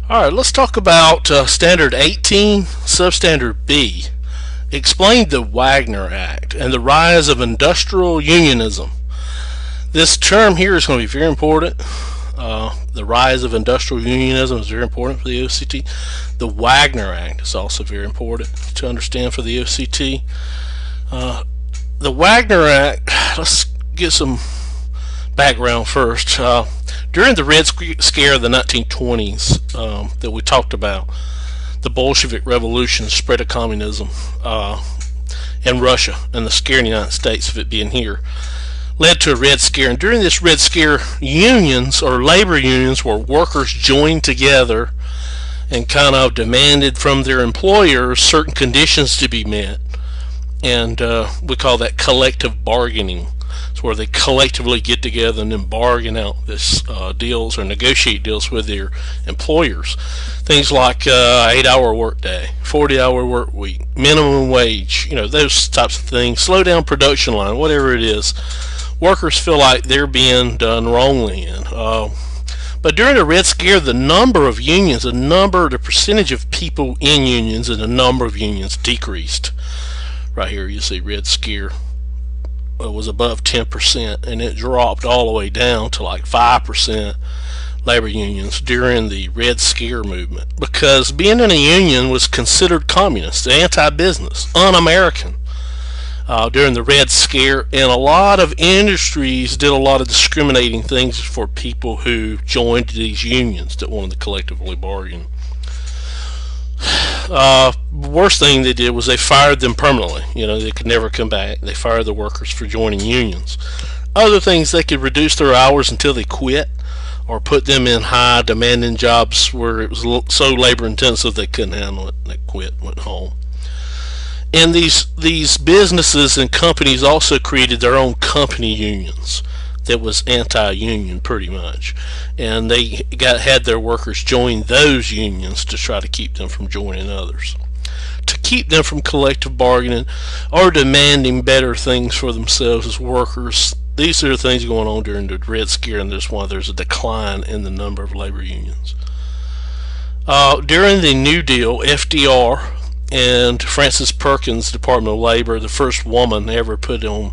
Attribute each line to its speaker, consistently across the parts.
Speaker 1: Alright, let's talk about Standard 18, Substandard B. Explain the Wagner Act and the rise of industrial unionism. This term here is going to be very important. The rise of industrial unionism is very important for the EOCT. The Wagner Act is also very important to understand for the EOCT. The Wagner Act, let's get some background first. During the Red Scare of the 1920s that we talked about, the Bolshevik Revolution, the spread of communism in Russia, and the scare in the United States of it being here, led to a Red Scare. And during this Red Scare, unions or labor unions where workers joined together and kind of demanded from their employers certain conditions to be met. And we call that collective bargaining. It's where they collectively get together and then bargain out this deals or negotiate deals with their employers. Things like 8-hour work day, 40-hour work week, minimum wage, those types of things, slow down production line, whatever it is. Workers feel like they're being done wrongly in. But during the Red Scare, the number of unions, the percentage of people in unions and the number of unions decreased. Right here you see Red Scare was above 10%, and it dropped all the way down to like 5% labor unions during the Red Scare movement, because being in a union was considered communist, anti-business, un-American during the Red Scare. And a lot of industries did a lot of discriminating things for people who joined these unions that wanted to collectively bargain. Worst thing they did was they fired them permanently. They could never come back. They fired the workers for joining unions. Other things, they could reduce their hours until they quit, or put them in high demanding jobs where it was so labor intensive they couldn't handle it. They quit, went home. And these businesses and companies also created their own company unions that was anti-union pretty much, and they had their workers join those unions to try to keep them from joining others, to keep them from collective bargaining or demanding better things for themselves as workers. These are the things going on during the Red Scare, and that's why there's a decline in the number of labor unions. During the New Deal, FDR and Frances Perkins, Department of Labor, the first woman ever put on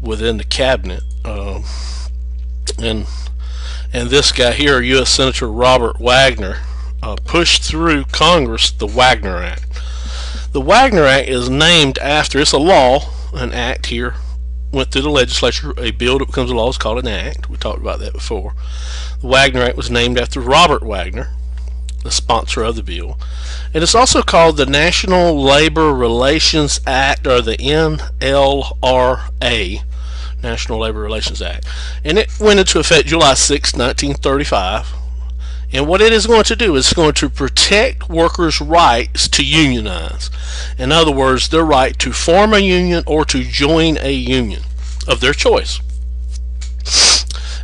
Speaker 1: within the cabinet, and this guy here, U.S. Senator Robert Wagner, pushed through Congress the Wagner Act. The Wagner Act is named after, it's a law, an act here, went through the legislature, a bill that becomes a law is called an act. We talked about that before. The Wagner Act was named after Robert Wagner, the sponsor of the bill. And it's also called the National Labor Relations Act, or the NLRA, National Labor Relations Act. And it went into effect July 6, 1935. And what it is going to do is it's going to protect workers' rights to unionize. In other words, their right to form a union or to join a union of their choice.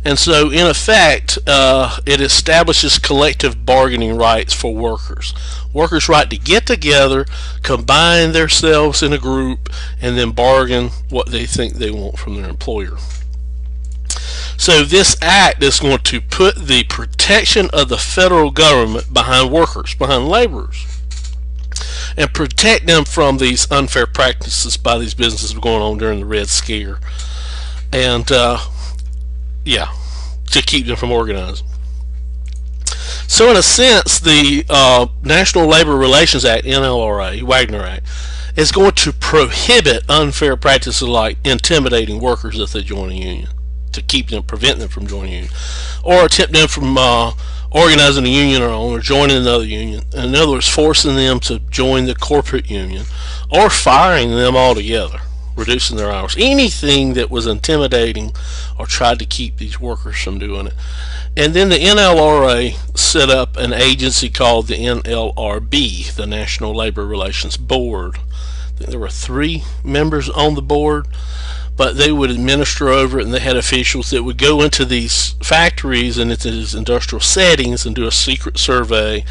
Speaker 1: And so, in effect, it establishes collective bargaining rights for workers. Workers' right to get together, combine themselves in a group, and then bargain what they think they want from their employer. So this act is going to put the protection of the federal government behind workers, behind laborers, and protect them from these unfair practices by these businesses going on during the Red Scare. And to keep them from organizing. So in a sense, the National Labor Relations Act, NLRA, Wagner Act, is going to prohibit unfair practices like intimidating workers if they join a union, to prevent them from joining a union, or attempt them from organizing a union or joining another union. In other words, forcing them to join the corporate union, or firing them altogether, reducing their hours. Anything that was intimidating or tried to keep these workers from doing it. And then the NLRA set up an agency called the NLRB, the National Labor Relations Board. I think there were 3 members on the board, but they would administer over it, and they had officials that would go into these factories and into these industrial settings and do a secret survey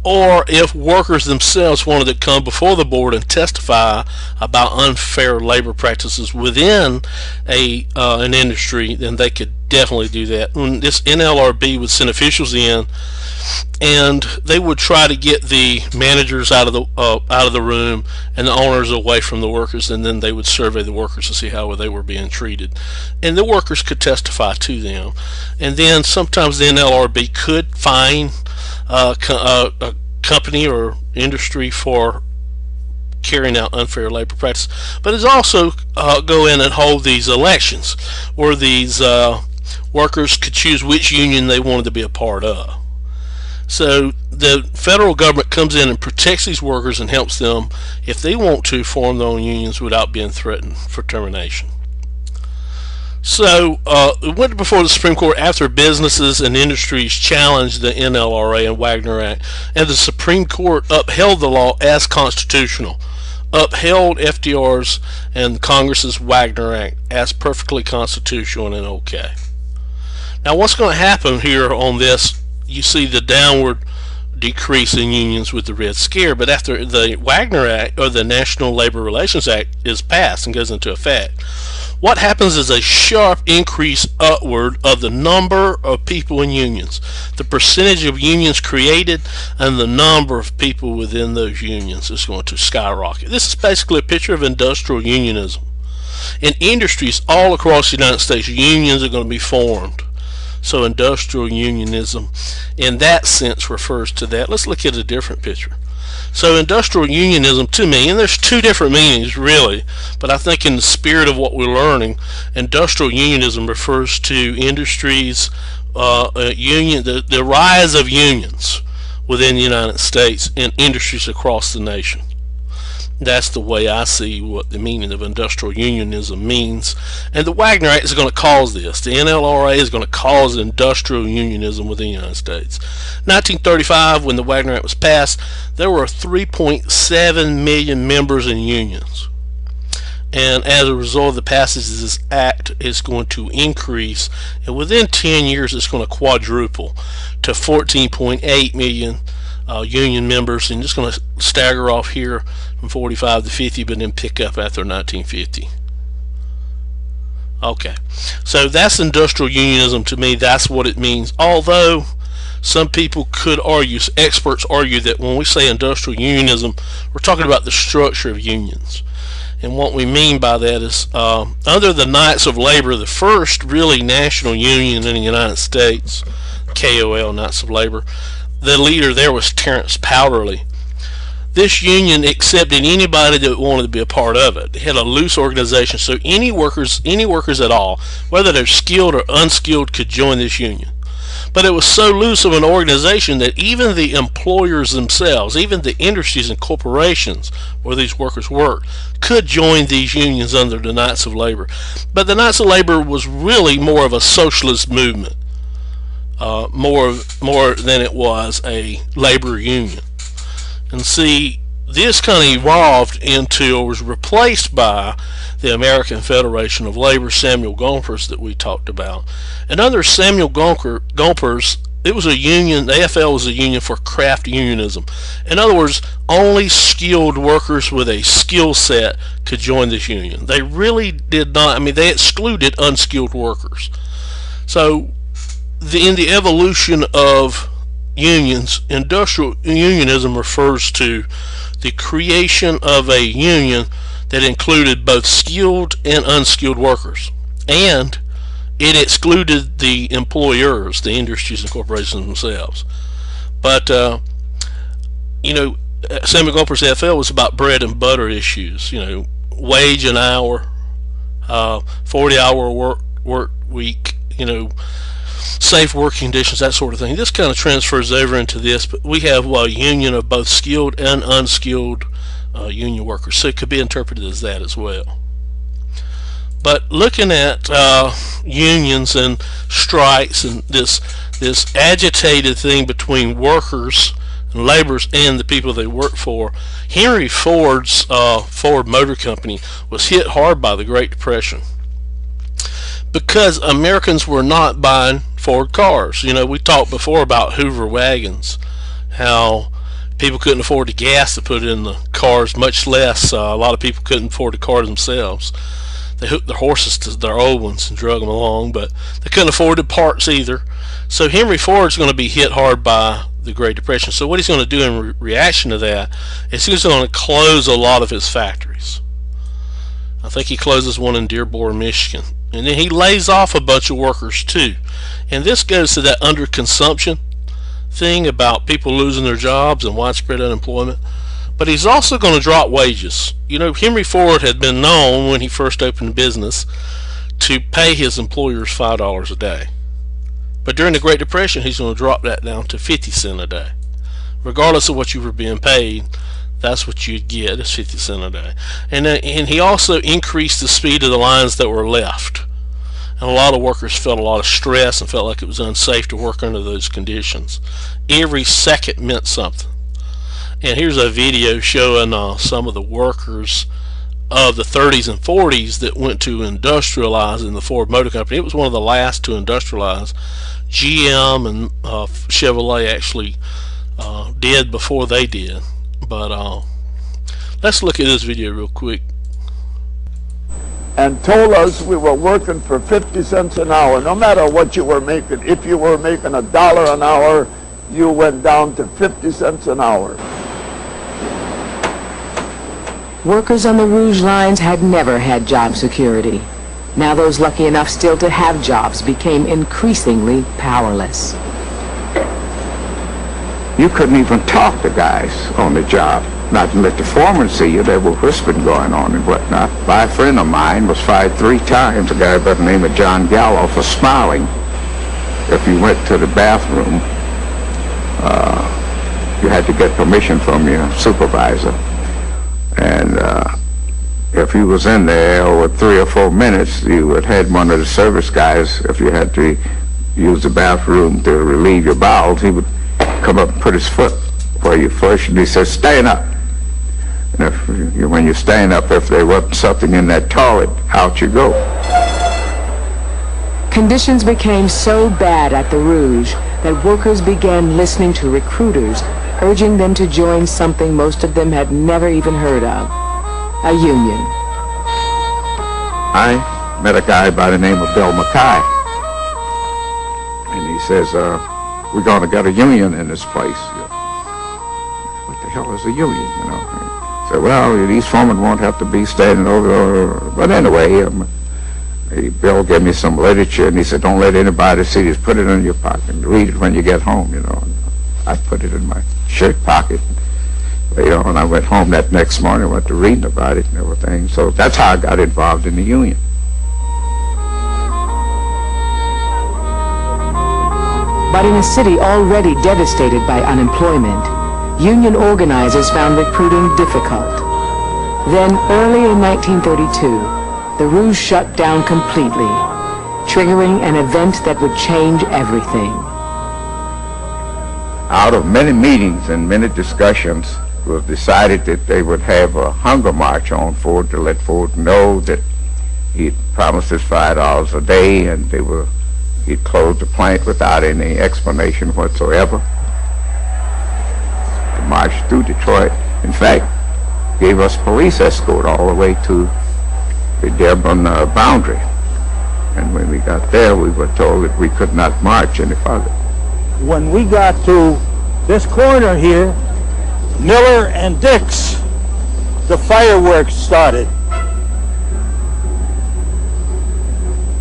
Speaker 1: or if workers themselves wanted to come before the board and testify about unfair labor practices within an industry, then they could definitely do that. When this NLRB would send officials in, and they would try to get the managers out of the room and the owners away from the workers, and then they would survey the workers to see how they were being treated, and the workers could testify to them. And then sometimes the NLRB could fine a company or industry for carrying out unfair labor practice, but it's also go in and hold these elections where these workers could choose which union they wanted to be a part of. So the federal government comes in and protects these workers and helps them, if they want to, form their own unions without being threatened for termination. So it went before the Supreme Court after businesses and industries challenged the NLRA and Wagner Act, and the Supreme Court upheld the law as constitutional, upheld FDR's and Congress's Wagner Act as perfectly constitutional and okay. Now what's going to happen here on this, you see the downward decrease in unions with the Red Scare, but after the Wagner Act, or the National Labor Relations Act, is passed and goes into effect, what happens is a sharp increase upward of the number of people in unions, the percentage of unions created, and the number of people within those unions is going to skyrocket. This is basically a picture of industrial unionism. In industries all across the United States, unions are going to be formed. So industrial unionism in that sense refers to that. Let's look at a different picture. So industrial unionism, to me, and there's two different meanings really, but I think in the spirit of what we're learning, industrial unionism refers to industries, the rise of unions within the United States in industries across the nation. That's the way I see what the meaning of industrial unionism means. And the Wagner Act is going to cause this. The NLRA is going to cause industrial unionism within the United States. 1935, when the Wagner Act was passed, there were 3.7 million members in unions. And as a result of the passage of this act, it's going to increase. And within 10 years, it's going to quadruple to 14.8 million union members, and just going to stagger off here from 45 to 50, but then pick up after 1950. Okay, so that's industrial unionism. To me, that's what it means. Although some people could argue, experts argue, that when we say industrial unionism, we're talking about the structure of unions. And what we mean by that is, under the Knights of Labor, the first really national union in the United States, KOL, Knights of Labor, the leader there was Terence Powderly. This union accepted anybody that wanted to be a part of it. It had a loose organization, so any workers at all, whether they're skilled or unskilled, could join this union. But it was so loose of an organization that even the employers themselves, even the industries and corporations where these workers worked, could join these unions under the Knights of Labor. But the Knights of Labor was really more of a socialist movement. More than it was a labor union. And see, this kind of evolved into, or was replaced by, the American Federation of Labor, Samuel Gompers, that we talked about. And under Samuel Gompers, it was a union, the AFL was a union for craft unionism. In other words, only skilled workers with a skill set could join this union. They really did not, they excluded unskilled workers. So in the evolution of unions, industrial unionism refers to the creation of a union that included both skilled and unskilled workers, and it excluded the employers, the industries and corporations themselves. But Samuel Gompers' AFL was about bread and butter issues, wage an hour, 40-hour work week, safe working conditions, that sort of thing. This kind of transfers over into this, but we have a union of both skilled and unskilled union workers, so it could be interpreted as that as well. But looking at unions and strikes and this agitated thing between workers and laborers and the people they work for, Henry Ford's Ford Motor Company was hit hard by the Great Depression, because Americans were not buying Ford cars. We talked before about Hoover wagons, how People couldn't afford the gas to put in the cars, much less a lot of people couldn't afford the cars themselves. They hooked their horses to their old ones and drug them along, but they couldn't afford the parts either. So Henry Ford's going to be hit hard by the Great Depression. So what he's going to do in reaction to that is he's going to close a lot of his factories. I think he closes one in Dearborn, Michigan. And then he lays off a bunch of workers too. And this goes to that underconsumption thing about people losing their jobs and widespread unemployment. But he's also going to drop wages. You know, Henry Ford had been known when he first opened the business to pay his employers $5 a day. But during the Great Depression, he's going to drop that down to 50 cents a day. Regardless of what you were being paid, that's what you'd get, is 50 cents a day. And he also increased the speed of the lines that were left. And a lot of workers felt a lot of stress and felt like it was unsafe to work under those conditions. Every second meant something. And here's a video showing some of the workers of the 30s and 40s that went to industrialize in the Ford Motor Company. It was one of the last to industrialize. GM and Chevrolet actually did before they did. But let's look at this video real quick.
Speaker 2: And told us we were working for 50 cents an hour, no matter what you were making. If you were making $1 an hour, you went down to 50 cents an hour.
Speaker 3: Workers on the Rouge lines had never had job security. Now those lucky enough still to have jobs became increasingly powerless.
Speaker 4: You couldn't even talk to guys on the job, not to let the foreman see you. There were whispering going on and whatnot. By a friend of mine was fired 3 times, a guy by the name of John Gallo, for smiling. If you went to the bathroom, you had to get permission from your supervisor. And if he was in there over 3 or 4 minutes, you would have one of the service guys, if you had to use the bathroom to relieve your bowels, he would come up and put his foot where you first, and he said, stand up. And when you stand up, if there wasn't something in that toilet, out you go.
Speaker 3: Conditions became so bad at the Rouge that workers began listening to recruiters urging them to join something most of them had never even heard of, a union.
Speaker 4: I met a guy by the name of Bill Mackay, and he says, we're going to get a union in this place. What the hell is a union, you know? I said, well, these foremen won't have to be standing over. But anyway, Bill gave me some literature, and he said, don't let anybody see this. Put it in your pocket and read it when you get home, you know. And I put it in my shirt pocket. You know, and I went home that next morning, went to reading about it and everything. So that's how I got involved in the union.
Speaker 3: But in a city already devastated by unemployment, union organizers found recruiting difficult. Then, early in 1932, the Rouge shut down completely, triggering an event that would change everything.
Speaker 4: Out of many meetings and many discussions, it was decided that they would have a hunger march on Ford to let Ford know that he'd promised us $5 a day, and he'd close the plant without any explanation whatsoever. The march through Detroit, in fact, gave us police escort all the way to the Dearborn boundary. And when we got there, we were told that we could not march any farther.
Speaker 5: When we got to this corner here, Miller and Dix, the fireworks started.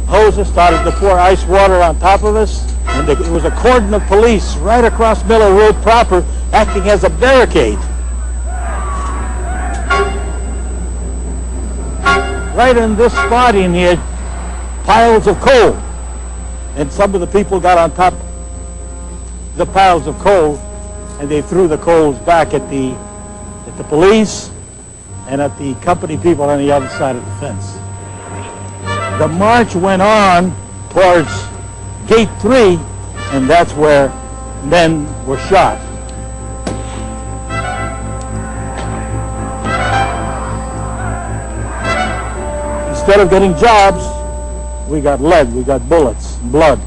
Speaker 5: Hoses started to pour ice water on top of us, and it was a cordon of police right across Miller Road proper, acting as a barricade. Right in this spot in here, piles of coal, and some of the people got on top of the piles of coal, and they threw the coals back at the police and at the company people on the other side of the fence. The march went on towards Gate 3, and that's where men were shot. Instead of getting jobs, we got lead, we got bullets, blood.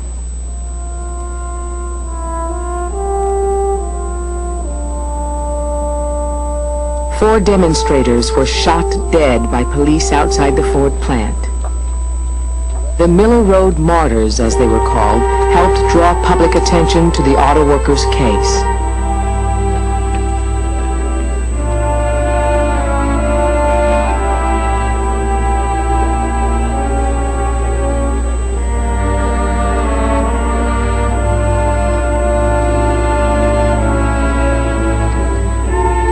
Speaker 3: 4 demonstrators were shot dead by police outside the Ford plant. The Miller Road Martyrs, as they were called, helped draw public attention to the auto workers' case.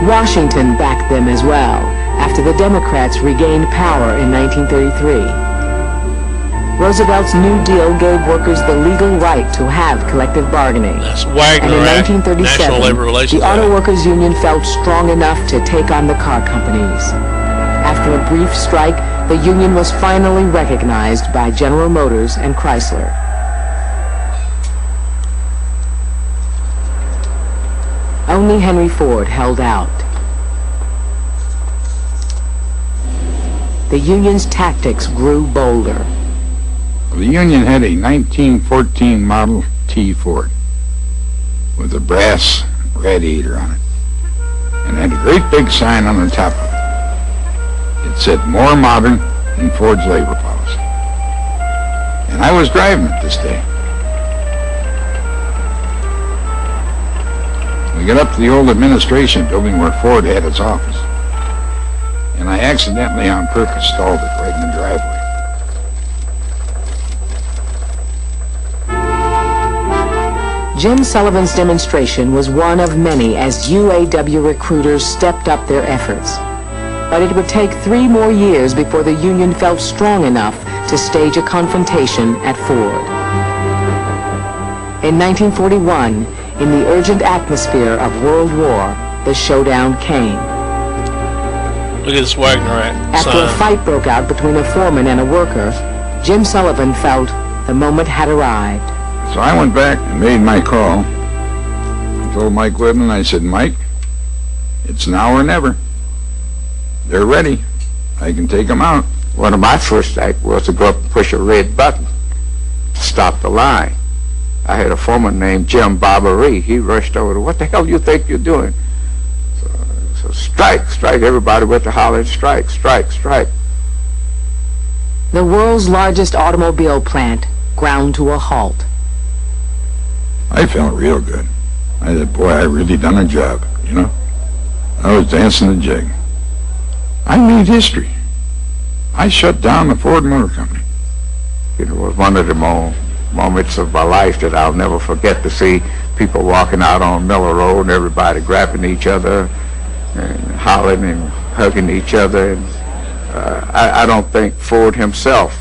Speaker 3: Washington backed them as well, after the Democrats regained power in 1933. Roosevelt's New Deal gave workers the legal right to have collective bargaining.
Speaker 1: That's Wagner
Speaker 3: and in
Speaker 1: Act, National Labor
Speaker 3: 1937,
Speaker 1: Relations
Speaker 3: the Auto
Speaker 1: Act.
Speaker 3: Workers Union felt strong enough to take on the car companies. After a brief strike, the union was finally recognized by General Motors and Chrysler. Only Henry Ford held out. The union's tactics grew bolder.
Speaker 4: The union had a 1914 Model T Ford with a brass radiator on it, and had a great big sign on the top of it. It said, "More modern than Ford's labor policy." And I was driving it this day. We got up to the old administration building where Ford had its office, and I accidentally on purpose stalled it right in the driveway.
Speaker 3: Jim Sullivan's demonstration was one of many as UAW recruiters stepped up their efforts. But it would take 3 more years before the union felt strong enough to stage a confrontation at Ford. In 1941, in the urgent atmosphere of World War, the showdown came.
Speaker 1: Look at this Wagner Act
Speaker 3: After a
Speaker 1: sign.
Speaker 3: fight broke out between a foreman and a worker, Jim Sullivan felt the moment had arrived.
Speaker 4: So I went back and made my call. I told Mike Whitman, I said, "Mike, it's now or never. They're ready. I can take them out." One of my first acts was to go up and push a red button to stop the line. I had a foreman named Jim Barbery. He rushed over to, "What the hell do you think you're doing?" So strike, strike. Everybody went to holler, strike, strike, strike.
Speaker 3: The world's largest automobile plant ground to a halt.
Speaker 4: I felt real good. I said, "Boy, I really done a job, you know." I was dancing the jig. I made history. I shut down the Ford Motor Company. It was one of the moments of my life that I'll never forget, to see people walking out on Miller Road and everybody grabbing each other and hollering and hugging each other. And, I don't think Ford himself,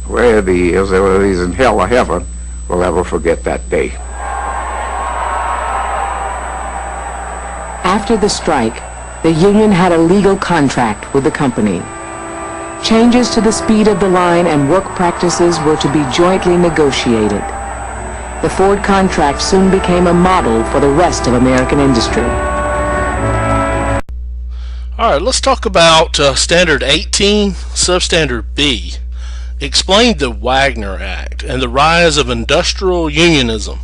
Speaker 4: wherever he is, whether he's in hell or heaven, will ever forget that day.
Speaker 3: After the strike, the union had a legal contract with the company. Changes to the speed of the line and work practices were to be jointly negotiated. The Ford contract soon became a model for the rest of American industry.
Speaker 1: Alright, let's talk about Standard 18, Substandard B. Explained the Wagner Act and the rise of industrial unionism.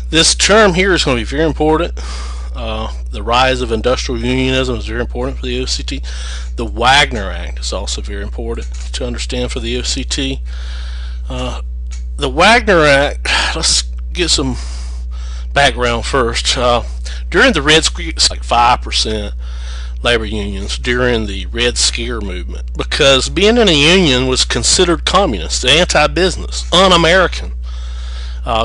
Speaker 1: This term here is going to be very important. The rise of industrial unionism is very important for the EOCT. The Wagner Act is also very important to understand for the EOCT. The Wagner Act, let's get some background first. During the Red Scare, it's like 5% labor unions during the Red Scare movement, because being in a union was considered communist, anti-business, un-American.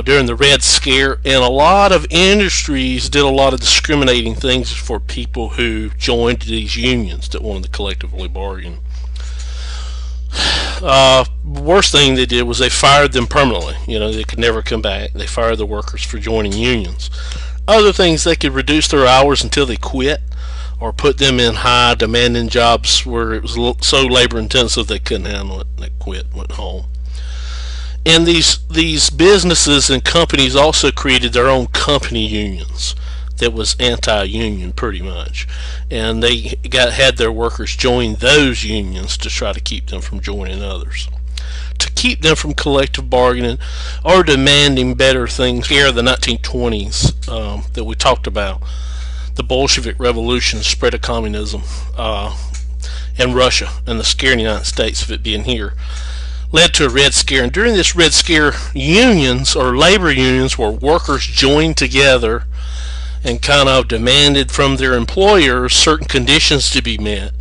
Speaker 1: During the Red Scare, and a lot of industries did a lot of discriminating things for people who joined these unions that wanted to collectively bargain. Worst thing they did was they fired them permanently. You know, they could never come back. They fired the workers for joining unions. Other things, they could reduce their hours until they quit, or put them in high demanding jobs where it was so labor intensive they couldn't handle it. They quit, went home. And these businesses and companies also created their own company unions that was anti-union pretty much, and they had their workers join those unions to try to keep them from joining others, to keep them from collective bargaining or demanding better things. Here, the 1920s that we talked about, the Bolshevik Revolution, spread of communism in Russia, and the scare in the United States of it being here, led to a Red Scare. And during this Red Scare, unions or labor unions where workers joined together and kind of demanded from their employers certain conditions to be met.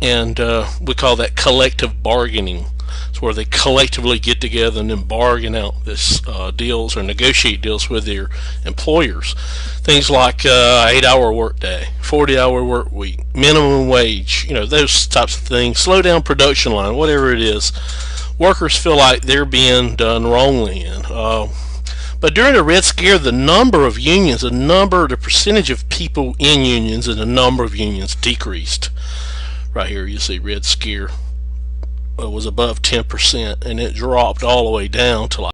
Speaker 1: And we call that collective bargaining. It's where they collectively get together and then bargain out this deals or negotiate deals with their employers. Things like 8-hour work day, 40-hour work week, minimum wage, those types of things, slow down production line, whatever it is. Workers feel like they're being done wrongly in. But during the Red Scare, the number of unions, the percentage of people in unions and the number of unions decreased. Right here you see Red Scare was above 10%, and it dropped all the way down to like